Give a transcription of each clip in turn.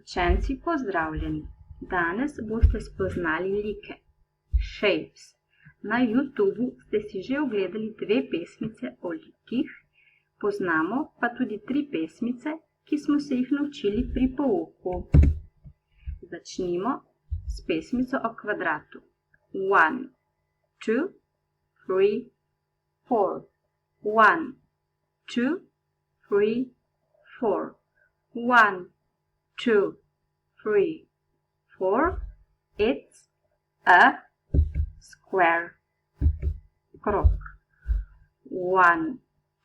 Učenci pozdravljeni! Danes boste spoznali like, shapes. Na YouTubu ste si že ogledali 2 pesmice o likih, poznamo pa tudi 3 pesmice, ki smo se jih naučili pri pouku. Začnimo s pesmico o kvadratu. 1, 2, 3, 4. 1, 2, 3, 4. 1, 2, 3, 4. It's a square. Krog. 1,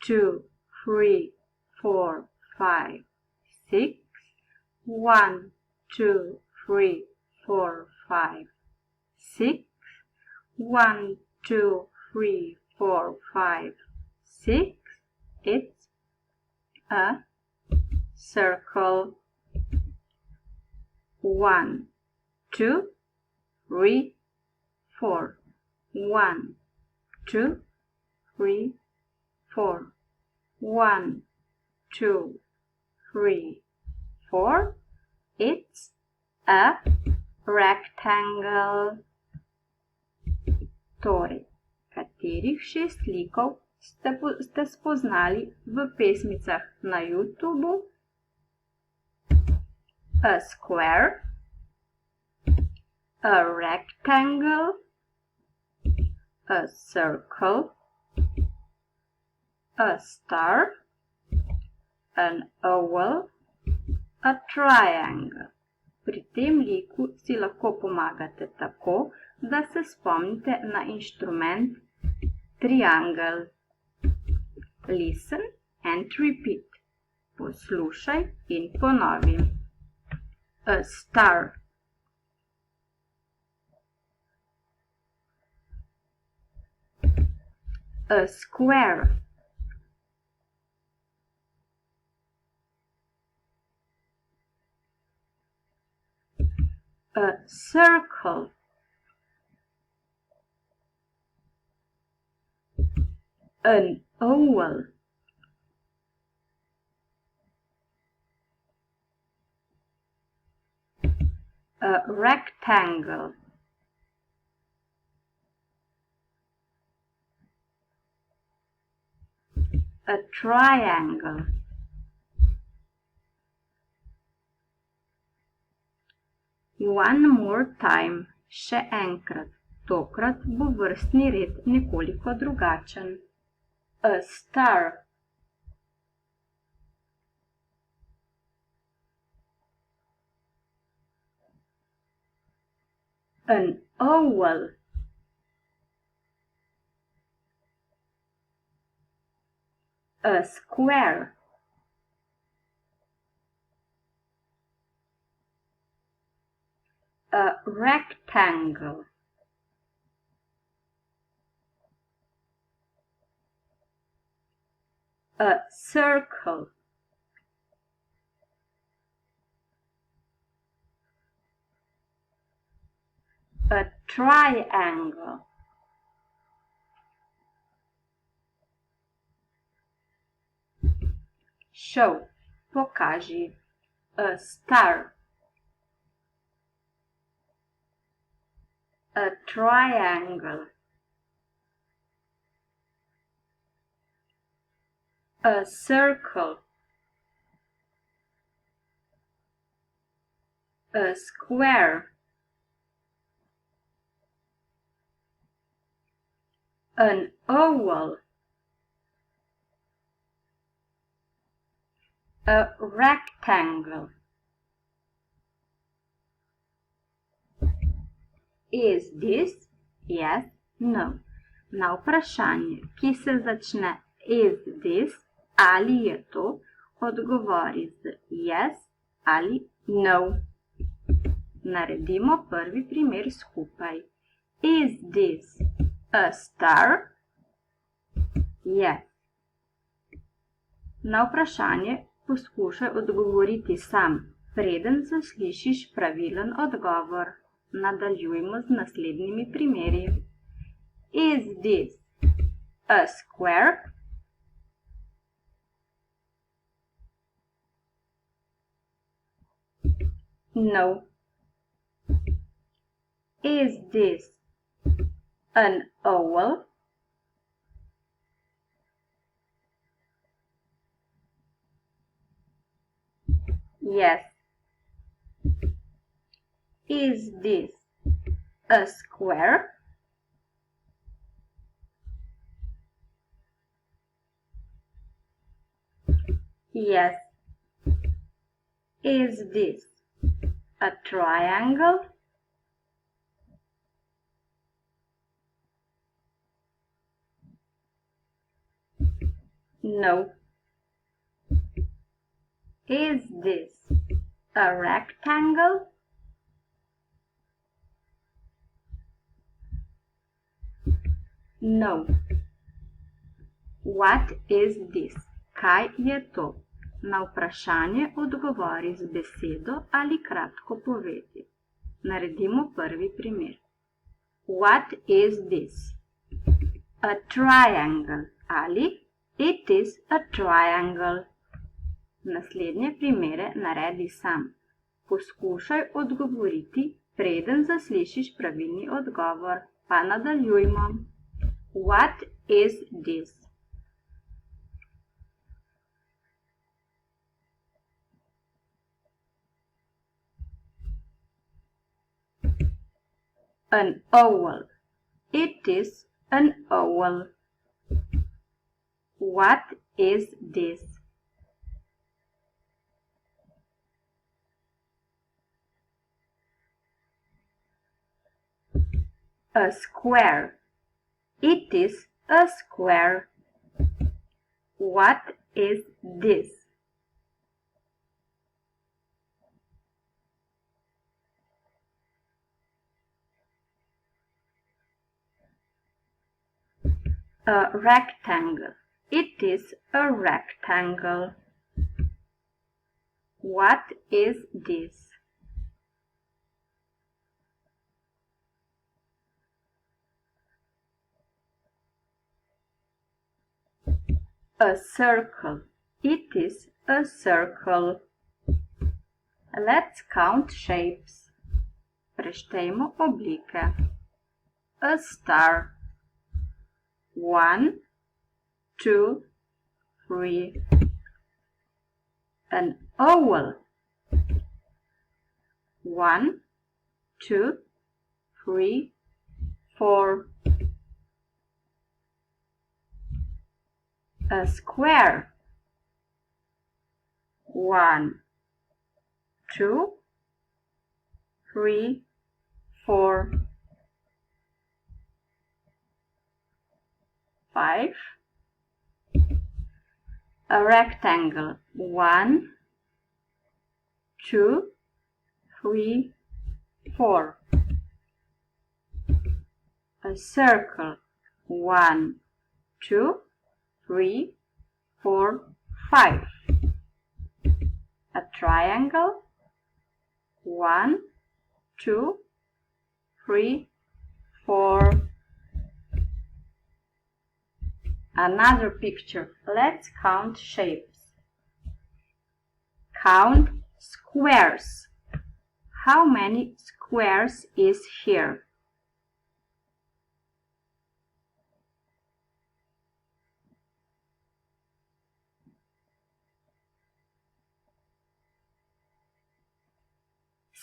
2, 3, 4, 5, 6. 1, 2, 3, 4, 5, 6. 1, 2, 3, 4, 5, 6. It's a circle. 1, 2, 3, 4. 1, 2, 3, 4. 1, 2, 3, 4. It's a rectangle. Torej, katerih 6 likov ste spoznali v pesmicah na YouTubu? A square, a rectangle, a circle, a star, an oval, a triangle. Pri tem liku si lahko pomagate tako, da se spomnite na inštrument triangle. Listen and repeat. Poslušaj in ponovi. A star. A square. A circle. An oval. A rectangle. A triangle. One more time. Še enkrat. Tokrat bo vrstni red nekoliko drugačen. A star. An oval. A square. A rectangle. A circle. A triangle. Show. Pokaži. A star. A triangle. A circle. A square. An oval. A rectangle. Is this? Yes, no. Na vprašanje, ki se začne is this, ali je to, odgovori z yes ali no. Naredimo prvi primer skupaj. Is this a star? Yes. Na vprašanje poskušaj odgovoriti sam, preden zaslišiš pravilen odgovor. Nadaljujmo z naslednjimi primeri. Is this a square? No. Is this an oval? Yes. Is this a square? Yes. Is this a triangle? No. Is this a rectangle? No. What is this? Kaj je to? Na vprašanje odgovori z besedo ali kratko povedi. Naredimo prvi primer. What is this? A triangle ali it is a triangle. Naslednje primere naredi sam. Poskušaj odgovoriti, preden zaslišiš pravilni odgovor. Pa nadaljujmo. What is this? An oval. It is an oval. What is this? A square. It is a square. What is this? A rectangle. It is a rectangle. What is this? A circle. It is a circle. Let's count shapes. Preštejmo oblike. A star. 1, 2, 3. An oval. 1, 2, 3, 4. A square. 1, 2, 3, 4, 5. A rectangle. 1, 2, 3, 4. A circle. 1, 2, 3, 4, 5. A triangle. 1, 2, 3, 4. Another picture. Let's count shapes. Count squares. How many squares is here?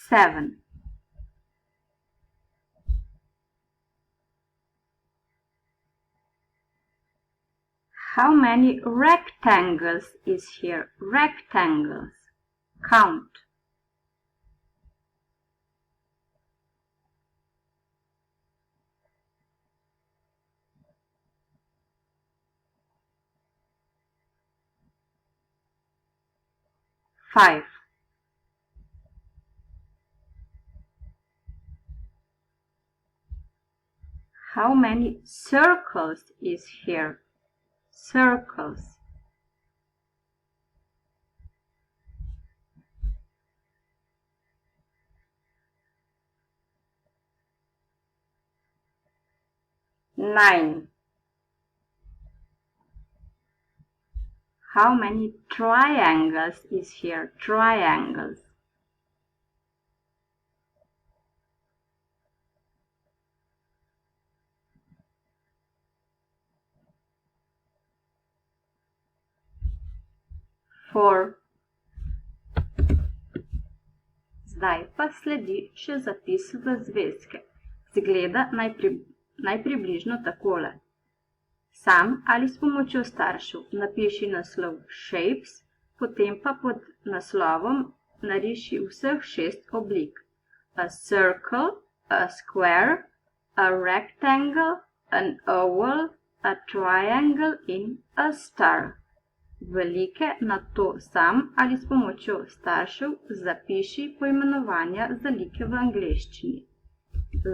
Seven. How many rectangles is here? Rectangles. Count. 5. How many circles is here? Circles. 9. How many triangles is here? Triangles. for. Zdaj pa sledi še zapis v zvezke. Zgleda naj približno takole. Sam ali s pomočjo staršev napiši naslov shapes, potem pa pod naslovom nariši vseh 6 oblik. A circle, a square, a rectangle, an oval, a triangle in a star. Velike nato sam ali s pomočjo staršev zapiši poimenovanja za like v angleščini.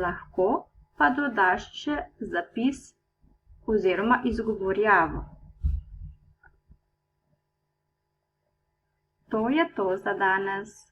Lahko pa dodaš še zapis oziroma izgovorjavo. To je to za danes.